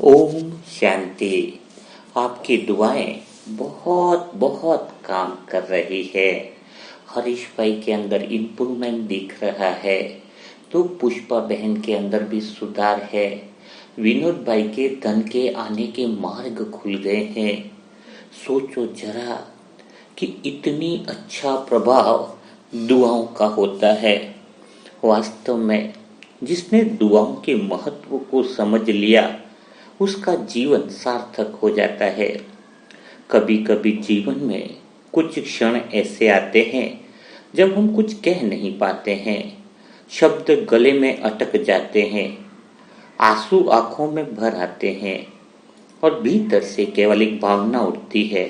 ओम शांति। आपकी दुआएं बहुत बहुत काम कर रही है। हरीश भाई के अंदर इम्प्रूवमेंट दिख रहा है, तो पुष्पा बहन के अंदर भी सुधार है। विनोद भाई के धन के आने के मार्ग खुल गए हैं। सोचो जरा कि इतनी अच्छा प्रभाव दुआओं का होता है। वास्तव में जिसने दुआओं के महत्व को समझ लिया उसका जीवन सार्थक हो जाता है। कभी कभी जीवन में कुछ क्षण ऐसे आते हैं जब हम कुछ कह नहीं पाते हैं, शब्द गले में अटक जाते हैं, आंसू आंखों में भर आते हैं और भीतर से केवल एक भावना उठती है,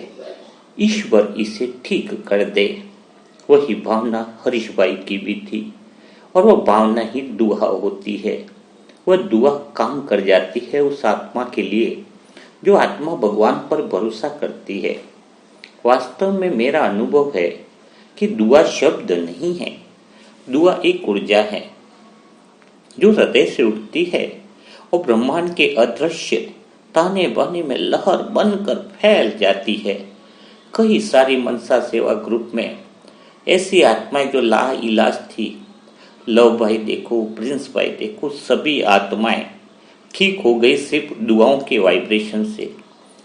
ईश्वर इसे ठीक कर दे। वही भावना हरीश भाई की भी थी और वह भावना ही दुआ होती है। वह दुआ काम कर जाती है उस आत्मा के लिए जो आत्मा भगवान पर भरोसा करती है। वास्तव में मेरा अनुभव है कि दुआ शब्द नहीं है, दुआ एक ऊर्जा है जो हृदय से उठती है और ब्रह्मांड के अदृश्य ताने बाने में लहर बनकर फैल जाती है। कई सारी मनसा सेवा ग्रुप में ऐसी आत्माएं जो ला इलाज थी, लव भाई देखो, प्रिंस भाई देखो, सभी आत्माएं ठीक हो गई सिर्फ दुआओं के वाइब्रेशन से।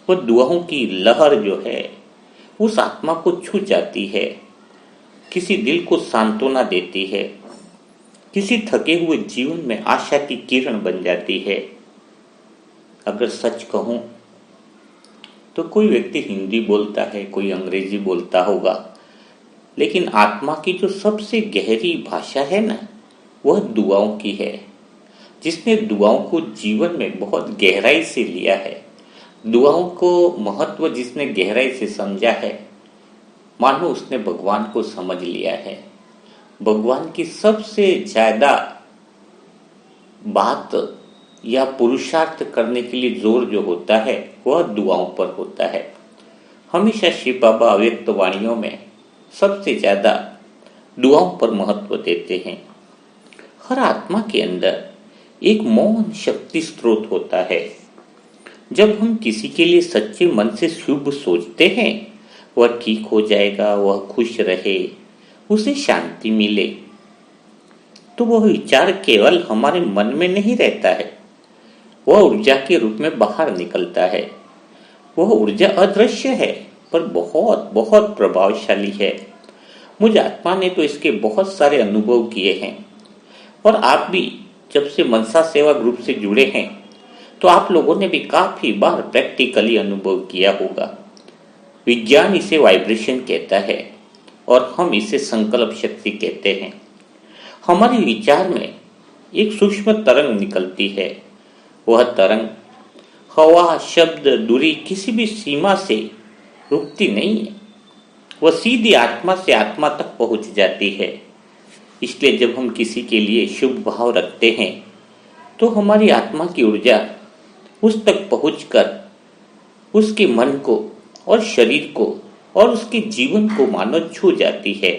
वो दुआओं की लहर जो है उस आत्मा को छू जाती है, किसी दिल को सांत्वना देती है, किसी थके हुए जीवन में आशा की किरण बन जाती है। अगर सच कहूं तो कोई व्यक्ति हिंदी बोलता है, कोई अंग्रेजी बोलता होगा, लेकिन आत्मा की जो सबसे गहरी भाषा है ना, वह दुआओं की है। जिसने दुआओं को जीवन में बहुत गहराई से लिया है, दुआओं को महत्व जिसने गहराई से समझा है, मानो उसने भगवान को समझ लिया है। भगवान की सबसे ज्यादा बात या पुरुषार्थ करने के लिए जोर जो होता है वह दुआओं पर होता है। हमेशा शिव बाबा अव्यक्त वाणियों में सबसे ज्यादा दुआओं पर महत्व देते हैं। हर आत्मा के अंदर एक मौन शक्ति स्रोत होता है। जब हम किसी के लिए सच्चे मन से शुभ सोचते हैं, वह ठीक हो जाएगा, वह खुश रहे, उसे शांति मिले, तो वह विचार केवल हमारे मन में नहीं रहता है, वह ऊर्जा के रूप में बाहर निकलता है। वह ऊर्जा अदृश्य है पर बहुत बहुत प्रभावशाली है। मुझ आत्मा ने तो इसके बहुत सारे अनुभव किए हैं और आप भी जब से मनसा सेवा ग्रुप से जुड़े हैं तो आप लोगों ने भी काफी बार प्रैक्टिकली अनुभव किया होगा। विज्ञान इसे वाइब्रेशन कहता है और हम इसे संकल्प शक्ति कहते हैं। हमारे विचार में एक सूक्ष्म तरंग निकलती है। वह तरंग हवा, शब्द, दूरी किसी भी सीमा से रुकती नहीं है, वह सीधी आत्मा से आत्मा तक पहुंच जाती है। इसलिए जब हम किसी के लिए शुभ भाव रखते हैं तो हमारी आत्मा की ऊर्जा उस तक पहुंचकर उसके मन को और शरीर को और उसके जीवन को मानो छू जाती है।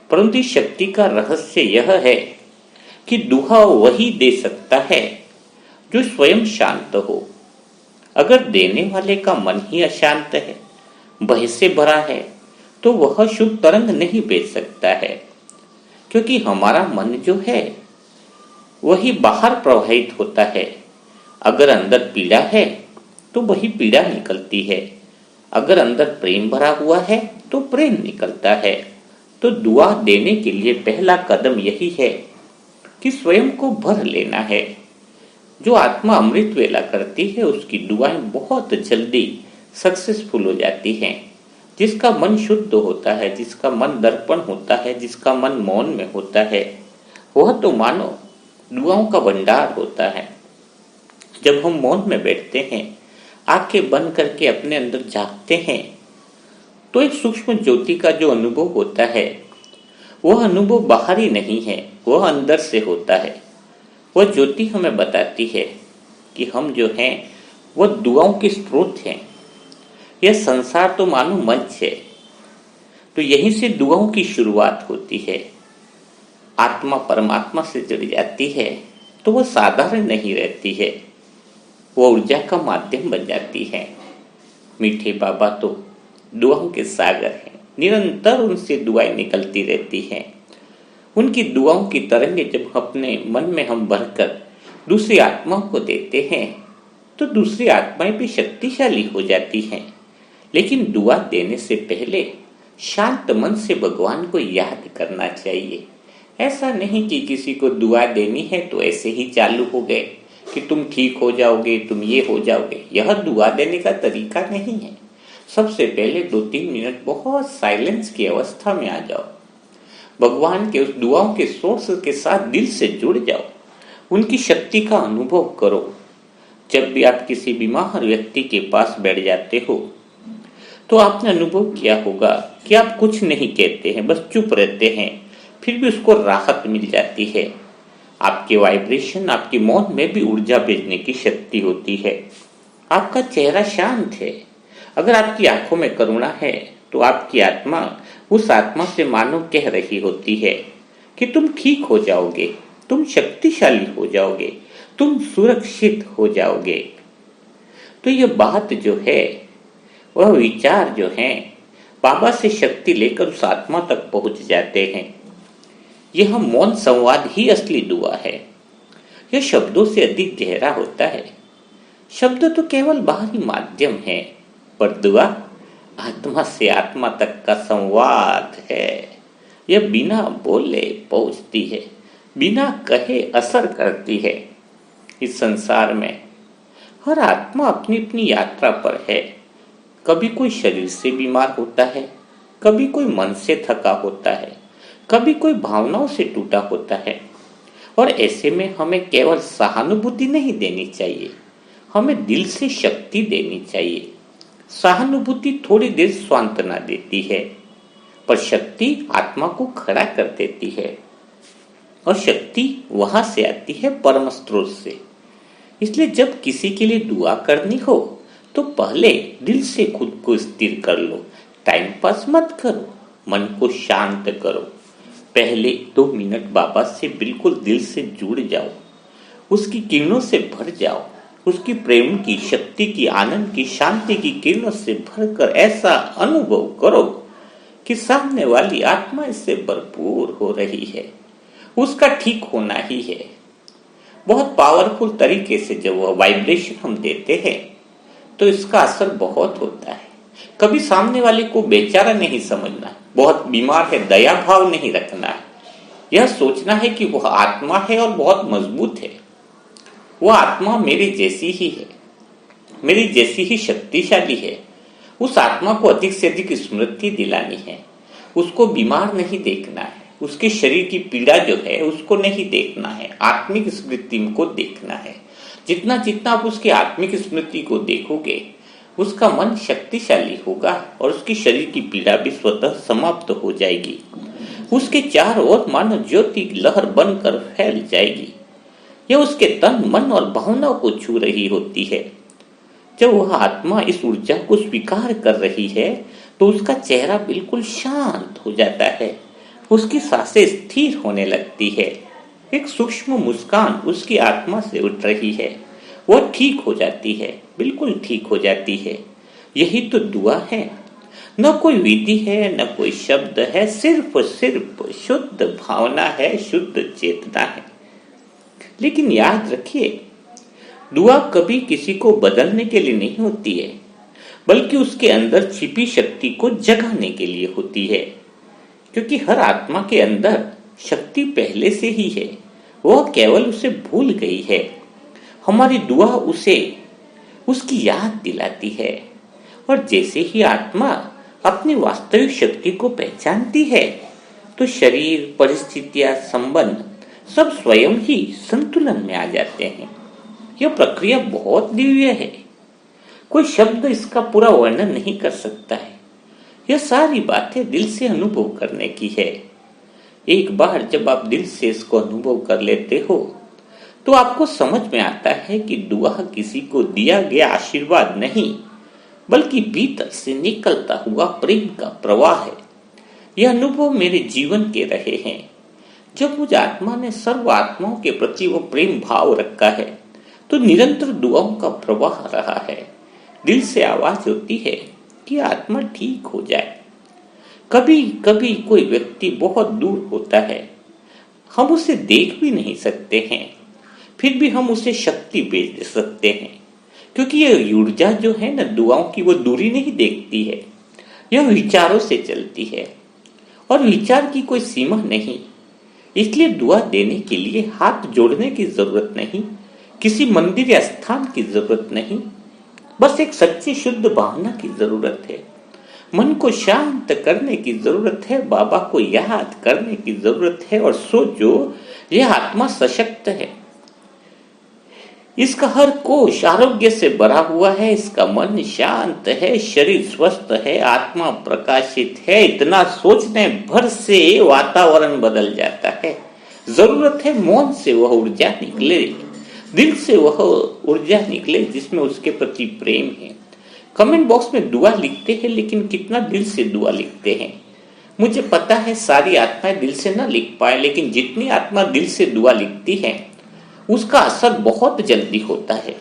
परंतु इस शक्ति का रहस्य यह है कि दुआ वही दे सकता है जो स्वयं शांत हो। अगर देने वाले का मन ही अशांत है, भय से भरा है, तो वह शुभ तरंग नहीं भेज सकता है, क्योंकि हमारा मन जो है वही बाहर प्रवाहित होता है। अगर अंदर पीड़ा है तो वही पीड़ा निकलती है, अगर अंदर प्रेम भरा हुआ है तो प्रेम निकलता है। तो दुआ देने के लिए पहला कदम यही है कि स्वयं को भर लेना है। जो आत्मा अमृत वेला करती है उसकी दुआएं बहुत जल्दी सक्सेसफुल हो जाती हैं। जिसका मन शुद्ध होता है, जिसका मन दर्पण होता है, जिसका मन मौन में होता है, वह तो मानो दुआओं का भंडार होता है। जब हम मौन में बैठते हैं, आंखें बंद करके अपने अंदर झांकते हैं, तो एक सूक्ष्म ज्योति का जो अनुभव होता है वह अनुभव बाहरी नहीं है, वह अंदर से होता है। वह ज्योति हमें बताती है कि हम जो हैं वह दुआओं के स्रोत हैं। यह संसार तो मानो मंच है, तो यहीं से दुआओं की शुरुआत होती है। आत्मा परमात्मा से जुड़ जाती है तो वह साधारण नहीं रहती है, वो ऊर्जा का माध्यम बन जाती है। मीठे बाबा तो दुआओं के सागर हैं, निरंतर उनसे दुआएं निकलती रहती हैं। उनकी दुआओं की तरंगें जब अपने मन में हम भरकर दूसरी आत्माओं को देते हैं तो दूसरी आत्माएं भी शक्तिशाली हो जाती हैं। लेकिन दुआ देने से पहले शांत मन से भगवान को याद करना चाहिए। ऐसा नहीं कि किसी को दुआ देनी है तो ऐसे ही चालू हो गए कि तुम ठीक हो जाओगे, तुम ये हो जाओगे। यह दुआ देने का तरीका नहीं है। सबसे पहले 2-3 मिनट बहुत साइलेंस की अवस्था में आ जाओ, भगवान के उस दुआओं के सोर्स के साथ दिल से जुड़ जाओ, उनकी शक्ति का अनुभव करो। जब भी आप किसी बीमार व्यक्ति के पास बैठ जाते हो तो आपने अनुभव किया होगा कि आप कुछ नहीं कहते हैं, बस चुप रहते हैं, फिर भी उसको राहत मिल जाती है। आपके वाइब्रेशन, आपके मौन में भी ऊर्जा भेजने की शक्ति होती है। आपका चेहरा शांत है। अगर आपकी आंखों में करुणा है तो आपकी आत्मा उस आत्मा से मानो कह रही होती है कि तुम ठीक हो जाओगे, तुम शक्तिशाली हो जाओगे, तुम सुरक्षित हो जाओगे। तो ये बात जो है, वह विचार जो है, बाबा से शक्ति लेकर उस आत्मा तक पहुंच जाते हैं। यह मौन संवाद ही असली दुआ है। यह शब्दों से अधिक गहरा होता है। शब्द तो केवल बाहरी माध्यम है, पर दुआ आत्मा से आत्मा तक का संवाद है। यह बिना बोले पहुंचती है, बिना कहे असर करती है। इस संसार में हर आत्मा अपनी अपनी यात्रा पर है। कभी कोई शरीर से बीमार होता है, कभी कोई मन से थका होता है, कभी कोई भावनाओं से टूटा होता है। और ऐसे में हमें केवल सहानुभूति नहीं देनी चाहिए, हमें दिल से शक्ति देनी चाहिए। सहानुभूति थोड़ी देर सांत्वना देती है, पर शक्ति आत्मा को खड़ा कर देती है। और शक्ति वहां से आती है परम स्रोत से। इसलिए जब किसी के लिए दुआ करनी हो तो पहले दिल से खुद को स्थिर कर लो। टाइम पास मत करो, मन को शांत करो। पहले 2 मिनट बाबा से बिल्कुल दिल से जुड़ जाओ, उसकी किरणों से भर जाओ, उसकी प्रेम की, शक्ति की, आनंद की, शांति की किरणों से भरकर ऐसा अनुभव करो कि सामने वाली आत्मा इससे भरपूर हो रही है, उसका ठीक होना ही है। बहुत पावरफुल तरीके से जब वह वाइब्रेशन हम देते हैं तो इसका असर बहुत होता है। कभी सामने वाले को बेचारा नहीं समझना, बहुत बीमार है, दया भाव नहीं रखना है। यह सोचना है कि वह आत्मा है और बहुत मजबूत है। वह आत्मा मेरी जैसी ही है, मेरी जैसी ही शक्तिशाली है। उस आत्मा को अधिक से अधिक स्मृति दिलानी है। उसको बीमार नहीं देखना है, उसके शरीर की पीड़ा जो है उसको नहीं देखना है, आत्मिक स्मृति को देखना है। जितना जितना आप उसकी आत्मिक स्मृति को देखोगे उसका मन शक्तिशाली होगा और उसकी शरीर की पीड़ा भी स्वतः समाप्त हो जाएगी। उसके चारों ओर मानो ज्योति लहर बनकर फैल जाएगी। यह उसके तन, मन और भावनाओं को छू रही होती है। जब वह आत्मा इस ऊर्जा को स्वीकार कर रही है तो उसका चेहरा बिल्कुल शांत हो जाता है, उसकी सांसें स्थिर होने लगती है। एक सूक्ष्म मुस्कान उसकी आत्मा से उठ रही है, वह ठीक हो जाती है, बिल्कुल ठीक हो जाती है। यही तो दुआ है। न कोई विधि है, न कोई शब्द है, सिर्फ शुद्ध भावना है, शुद्ध चेतना है। लेकिन याद रखिए, दुआ कभी किसी को बदलने के लिए नहीं होती है, बल्कि उसके अंदर छिपी शक्ति को जगाने के लिए होती है। क्योंकि हर आत्मा के अंदर शक्ति पहले से ही है, वह केवल उसे भूल गई है। हमारी दुआ उसे उसकी याद दिलाती है। और जैसे ही आत्मा अपनी वास्तविक शक्ति को पहचानती है तो शरीर, परिस्थितियां, संबंध सब स्वयं ही संतुलन में आ जाते हैं। यह प्रक्रिया बहुत दिव्य है, कोई शब्द इसका पूरा वर्णन नहीं कर सकता है। यह सारी बातें दिल से अनुभव करने की है। एक बार जब आप दिल से इसको अनुभव कर लेते हो तो आपको समझ में आता है कि दुआ किसी को दिया गया आशीर्वाद नहीं, बल्कि भीतर से निकलता हुआ प्रेम का प्रवाह है। यह अनुभव मेरे जीवन के रहे हैं। जब मुझ आत्मा ने सर्व आत्माओं के प्रति वो प्रेम भाव रखा है तो निरंतर दुआओं का प्रवाह रहा है। दिल से आवाज होती है कि आत्मा ठीक हो जाए। कभी कभी कोई व्यक्ति बहुत दूर होता है, हम उसे देख भी नहीं सकते हैं, फिर भी हम उसे शक्ति भेज दे सकते हैं, क्योंकि यह ऊर्जा जो है ना दुआओं की, वो दूरी नहीं देखती है, यह विचारों से चलती है और विचार की कोई सीमा नहीं। इसलिए दुआ देने के लिए हाथ जोड़ने की जरूरत नहीं, किसी मंदिर या स्थान की जरूरत नहीं, बस एक सच्ची शुद्ध भावना की जरूरत है। मन को शांत करने की जरूरत है, बाबा को याद करने की जरूरत है और सोचो यह आत्मा सशक्त है, इसका हर कोश आरोग्य से भरा हुआ है, इसका मन शांत है, शरीर स्वस्थ है, आत्मा प्रकाशित है। इतना सोचने भर से वातावरण बदल जाता है। जरूरत है मौन से वह ऊर्जा निकले, दिल से वह ऊर्जा निकले जिसमें उसके प्रति प्रेम है। कमेंट बॉक्स में दुआ लिखते हैं, लेकिन कितना दिल से दुआ लिखते हैं? मुझे पता है सारी आत्माएं दिल से ना लिख पाए, लेकिन जितनी आत्मा दिल से दुआ लिखती है उसका असर बहुत जल्दी होता है,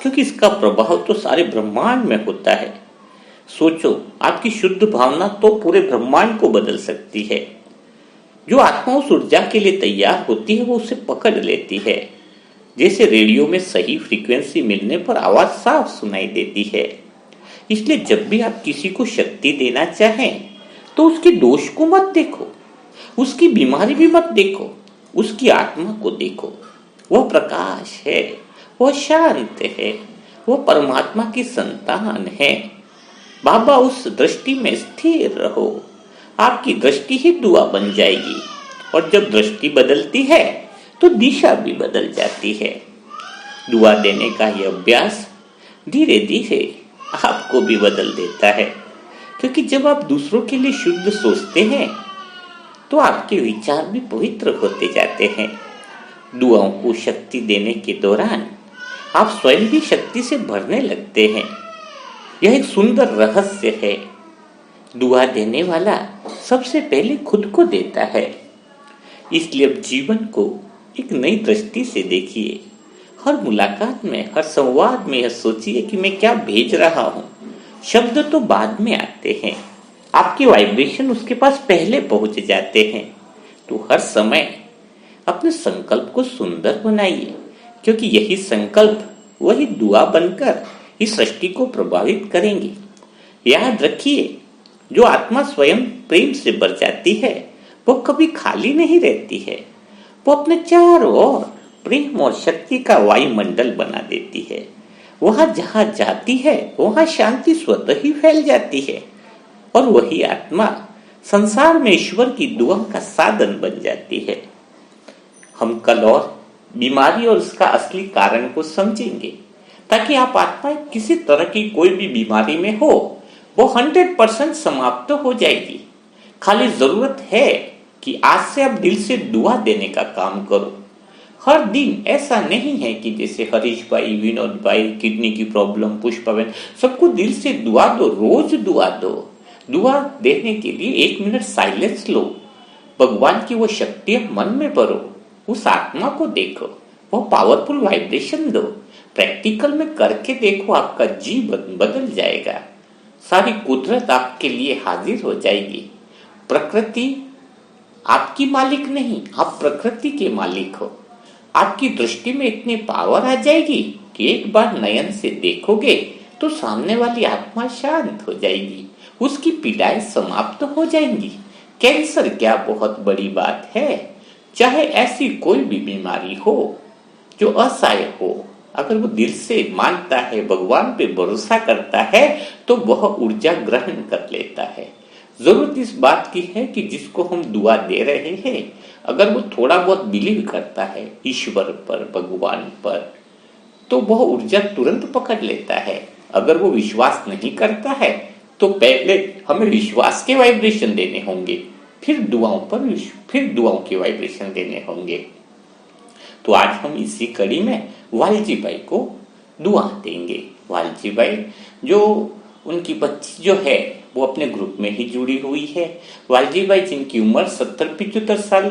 क्योंकि इसका प्रभाव तो सारे ब्रह्मांड में होता है। सोचो, आपकी शुद्ध भावना तो पूरे ब्रह्मांड को बदल सकती है। जो आत्मा उस ऊर्जा के लिए तैयार होती है वो उसे पकड़ लेती है। जैसे रेडियो में सही फ्रीक्वेंसी मिलने पर आवाज साफ सुनाई देती है। इसलिए जब भी आप किसी को शक्ति देना चाहें तो उसके दोष को मत देखो, उसकी बीमारी भी मत देखो, उसकी आत्मा को देखो। वह प्रकाश है, वह शांत है, वह परमात्मा की संतान है। बाबा उस दृष्टि में स्थिर रहो, आपकी दृष्टि ही दुआ बन जाएगी। और जब दृष्टि बदलती है तो दिशा भी बदल जाती है। दुआ देने का यह अभ्यास धीरे धीरे आपको भी बदल देता है, क्योंकि जब आप दूसरों के लिए शुद्ध सोचते हैं तो आपके विचार भी पवित्र होते जाते हैं। दुआओं को शक्ति देने के दौरान आप स्वयं भी शक्ति से भरने लगते हैं। यह एक सुंदर रहस्य है। दुआ देने वाला सबसे पहले खुद को देता है। इसलिए अब जीवन को एक नई दृष्टि से देखिए। हर मुलाकात में, हर संवाद में यह सोचिए कि मैं क्या भेज रहा हूं। शब्द तो बाद में आते हैं, आपके वाइब्रेशन उसके पास पहले पहुंच जाते हैं। तो हर समय अपने संकल्प को सुंदर बनाइए, क्योंकि यही संकल्प वही दुआ बनकर इस सृष्टि को प्रभावित करेंगे। याद रखिए, जो आत्मा स्वयं प्रेम से भर जाती है वो कभी खाली नहीं रहती है। वो अपने चारों ओर प्रेम और शक्ति का वायुमंडल बना देती है। वहां जहां जाती है वहां शांति स्वतः ही फैल जाती है और वही आत्मा संसार में ईश्वर की दुआ का साधन बन जाती है। हम कल और बीमारी और उसका असली कारण को समझेंगे, ताकि आप आत्मा किसी तरह की कोई भी बीमारी में हो वो 100% समाप्त हो जाएगी। खाली जरूरत है कि आज से आप दिल से दुआ देने का काम करो। हर दिन ऐसा नहीं है कि जैसे हरीश भाई, विनोद भाई, किडनी की प्रॉब्लम, पुष्पाबेन, सबको दिल से दुआ दो, रोज दुआ दो। दुआ देने के लिए 1 मिनट साइलेंस लो, भगवान की वो शक्तियां मन में भरो, उस आत्मा को देखो, वो पावरफुल वाइब्रेशन दो। प्रैक्टिकल में करके देखो, आपका जीवन बदल जाएगा। सारी कुदरत आपके लिए हाजिर हो जाएगी। प्रकृति आपकी मालिक नहीं, आप प्रकृति के मालिक हो। आपकी दृष्टि में इतनी पावर आ जाएगी कि एक बार नयन से देखोगे तो सामने वाली आत्मा शांत हो जाएगी, उसकी पीड़ाएं समाप्त हो जाएंगी। कैंसर क्या बहुत बड़ी बात है? चाहे ऐसी कोई भी बीमारी हो जो असहाय हो, अगर वो दिल से मानता है, भगवान पे भरोसा करता है, तो वह ऊर्जा ग्रहण कर लेता है। जरूरत इस बात की है कि जिसको हम दुआ दे रहे हैं, अगर वो थोड़ा बहुत बिलीव करता है ईश्वर पर, भगवान पर, तो वह ऊर्जा तुरंत पकड़ लेता है। अगर वो विश्वास नहीं करता है तो पहले हमें विश्वास के वाइब्रेशन देने होंगे, फिर दुआओं के वाइब्रेशन देने होंगे। तो आज हम इसी कड़ी में वालजी भाई को दुआ देंगे। वालजी भाई, जो उनकी बच्ची जो है वो अपने ग्रुप में ही जुड़ी हुई है। वालजी भाई जिनकी उम्र 70-75 साल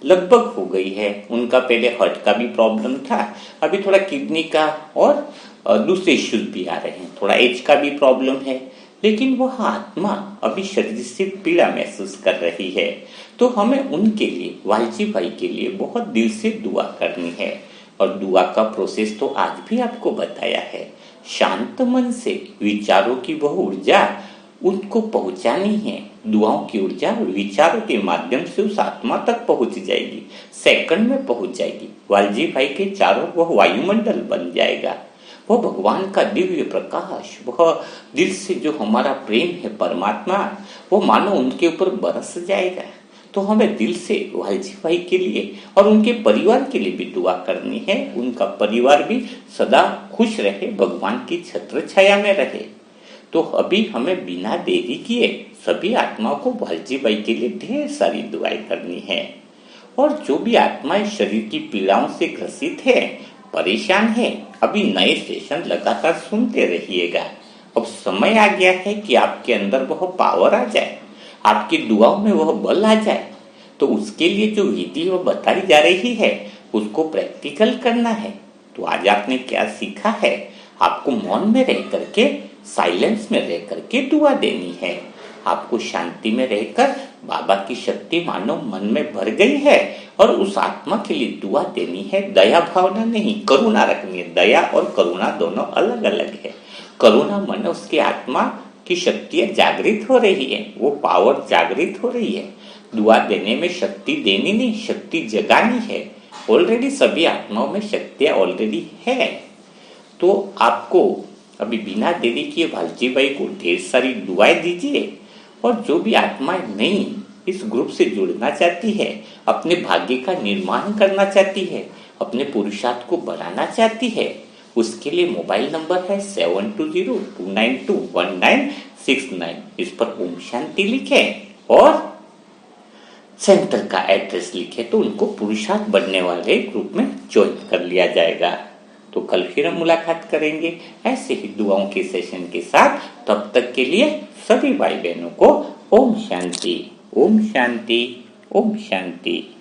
लगभग हो गई है। उनका पहले हार्ट का भी प्रॉब्लम था, अभी थोड़ा किडनी का और दूसरे इश्यूज भी आ रहे हैं, थोड़ा एज का भी प्रॉब्लम है, लेकिन वह आत्मा अभी शरीर से पीड़ा महसूस कर रही है। तो हमें उनके लिए, वालजी भाई के लिए बहुत दिल से दुआ करनी है। और दुआ का प्रोसेस तो आज भी आपको बताया है। शांत मन से विचारों की वह ऊर्जा उनको पहुंचानी है। दुआओं की ऊर्जा विचारों के माध्यम से उस आत्मा तक पहुंच जाएगी, सेकंड में पहुंच जाएगी। वालजी भाई के चारों वह वायुमंडल बन जाएगा। वह भगवान का दिव्य प्रकाश, वह दिल से जो हमारा प्रेम है परमात्मा, वो मानो उनके ऊपर बरस जाएगा। तो हमें दिल से वालजी भाई के लिए और उनके परिवार के लिए भी दुआ करनी है। उनका परिवार भी सदा खुश रहे, भगवान की छत्र छाया में रहे। तो अभी हमें बिना देरी किए सभी आत्माओं को वालजी भाई के लिए ढेर सारी दुआएं करनी है। और जो भी आत्माएं शरीर की पीड़ाओं से ग्रसित है, परेशान है, अभी नए सेशन लगातार सुनते रहिएगा। अब समय आ गया है कि आपके अंदर वह पावर आ जाए, आपकी दुआओं में वह बल आ जाए। तो उसके लिए जो विधि वह बताई जा रही है उसको प्रैक्टिकल करना है। तो आज आपने क्या सीखा है? आपको मौन में रह करके, साइलेंस में रह करके दुआ देनी है। आपको शांति में रहकर बाबा की शक्ति मानो मन में भर गई है और उस आत्मा के लिए दुआ देनी है। दया भावना नहीं, करुणा रखनी है। दया और करुणा दोनों अलग अलग है। करुणा मन उसकी आत्मा की शक्तियां जागृत हो रही है, वो पावर जागृत हो रही है। दुआ देने में शक्ति देनी नहीं, शक्ति जगानी है। ऑलरेडी सभी आत्माओं में शक्तियां ऑलरेडी है। तो आपको अभी बिना देरी किए वालजी भाई को ढेर सारी दुआएं दीजिए। और जो भी आत्माएं नई इस ग्रुप से जुड़ना चाहती है, अपने भाग्य का निर्माण करना चाहती है, अपने पुरुषार्थ को बढ़ाना चाहती है, उसके लिए मोबाइल नंबर है 7202921969। इस पर ओम शांति लिखे और सेंटर का एड्रेस लिखे तो उनको पुरुषार्थ बढ़ने वाले ग्रुप में ज्वाइन कर लिया जाएगा। तो कल फिर हम मुलाकात करेंगे ऐसे ही दुआओं के सेशन के साथ। तब तक के लिए सभी भाई बहनों को ओम शांति, ओम शांति, ओम शांति।